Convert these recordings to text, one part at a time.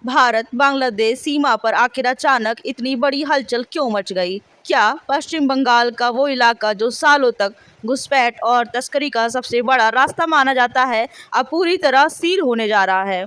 भारत बांग्लादेश सीमा पर आखिर अचानक इतनी बड़ी हलचल क्यों मच गई? क्या पश्चिम बंगाल का वो इलाका जो सालों तक घुसपैठ और तस्करी का सबसे बड़ा रास्ता माना जाता है, अब पूरी तरह सील होने जा रहा है?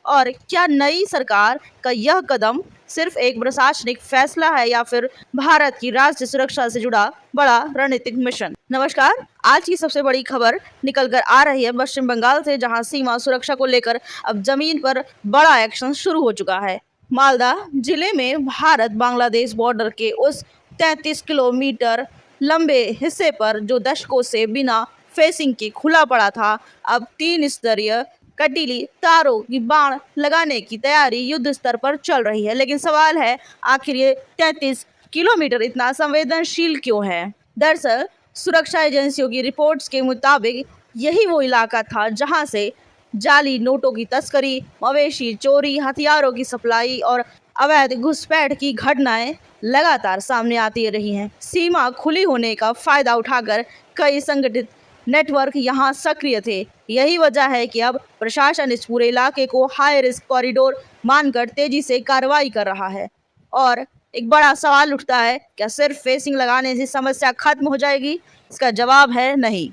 और क्या नई सरकार का यह कदम सिर्फ एक प्रशासनिक फैसला है या फिर भारत की राष्ट्रीय सुरक्षा से जुड़ा बड़ा रणनीतिक मिशन? नमस्कार। आज की सबसे बड़ी खबर निकल कर आ रही है पश्चिम बंगाल से, जहां सीमा सुरक्षा को लेकर अब जमीन पर बड़ा एक्शन शुरू हो चुका है। मालदा जिले में भारत बांग्लादेश बॉर्डर के उस 33 किलोमीटर लंबे हिस्से पर जो दशकों से बिना फेंसिंग के खुला पड़ा था, अब 3 स्तरीय कटीली तारों की बाढ़ लगाने की तैयारी युद्ध स्तर पर चल रही है। लेकिन सवाल है, आखिर ये 33 किलोमीटर इतना संवेदनशील क्यों है? दरअसल सुरक्षा एजेंसियों की रिपोर्ट्स के मुताबिक यही वो इलाका था जहां से जाली नोटों की तस्करी, मवेशी चोरी, हथियारों की सप्लाई और अवैध घुसपैठ की घटनाएं लगातार सामने आती रही हैं। सीमा खुली होने का फायदा उठाकर कई संगठित नेटवर्क यहां सक्रिय थे। यही वजह है कि अब प्रशासन इस पूरे इलाके को हाई रिस्क कॉरिडोर मानकर तेजी से कार्रवाई कर रहा है। और एक बड़ा सवाल उठता है, क्या सिर्फ फेंसिंग लगाने से समस्या खत्म हो जाएगी? इसका जवाब है नहीं।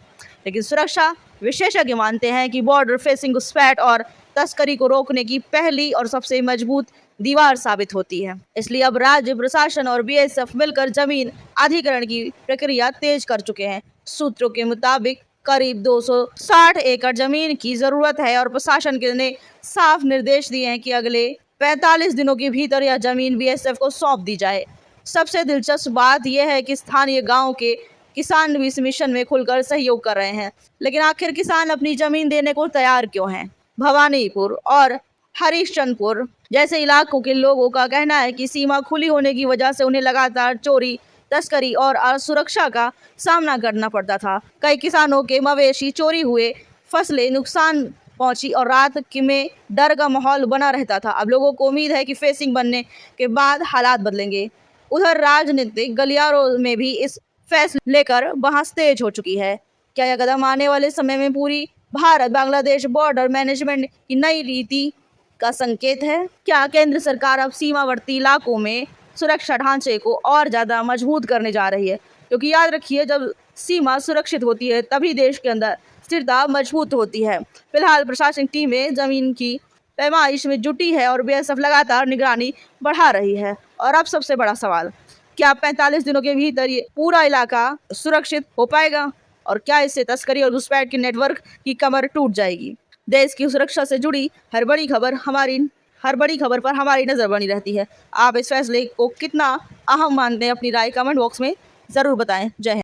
लेकिन सुरक्षा विशेषज्ञ मानते हैं कि बॉर्डर फेंसिंग घुसपैठ और तस्करी को रोकने की पहली और सबसे मजबूत दीवार साबित होती है। इसलिए अब राज्य प्रशासन और बीएसएफ मिलकर जमीन अधिग्रहण की प्रक्रिया तेज कर चुके हैं। सूत्रों के मुताबिक करीब 260 एकड़ जमीन की जरूरत है और प्रशासन ने साफ निर्देश दिए हैं कि अगले 45 दिनों के भीतर यह जमीन बीएसएफ को सौंप दी जाए। सबसे दिलचस्प बात यह है कि स्थानीय गांव के किसान भी इस मिशन में खुलकर सहयोग कर रहे हैं। लेकिन आखिर किसान अपनी जमीन देने को तैयार क्यों हैं? भवानीपुर और हरिश्चंद्रपुर जैसे इलाकों के लोगों का कहना है कि सीमा खुली होने की वजह से उन्हें लगातार चोरी, तस्करी और असुरक्षा का सामना करना पड़ता था। कई किसानों के मवेशी चोरी हुए, फसलें नुकसान पहुंची और रात में डर का माहौल बना रहता था। अब लोगों को उम्मीद है कि फेंसिंग बनने के बाद हालात बदलेंगे। उधर राजनीतिक गलियारों में भी इस फैसले लेकर बहस तेज हो चुकी है। क्या यह कदम आने वाले समय में पूरी भारत बांग्लादेश बॉर्डर मैनेजमेंट की नई नीति का संकेत है? क्या केंद्र सरकार अब सीमावर्ती इलाकों में सुरक्षा ढांचे को और ज्यादा मजबूत करने जा रही है? क्योंकि याद रखिए, जब सीमा सुरक्षित होती है तभी देश के अंदर स्थिरता मजबूत होती है। फिलहाल प्रशासनिक टीमें जमीन की पैमाइश में जुटी है और बीएसएफ लगातार निगरानी बढ़ा रही है। और अब सबसे बड़ा सवाल, क्या 45 दिनों के भीतर ये पूरा इलाका सुरक्षित हो पाएगा? और क्या इससे तस्करी और घुसपैठ के नेटवर्क की कमर टूट जाएगी? देश की सुरक्षा से जुड़ी हर बड़ी खबर पर हमारी नजर बनी रहती है। आप इस फैसले को कितना अहम मानते हैं, अपनी राय कमेंट बॉक्स में जरूर बताएं। जय हिंद।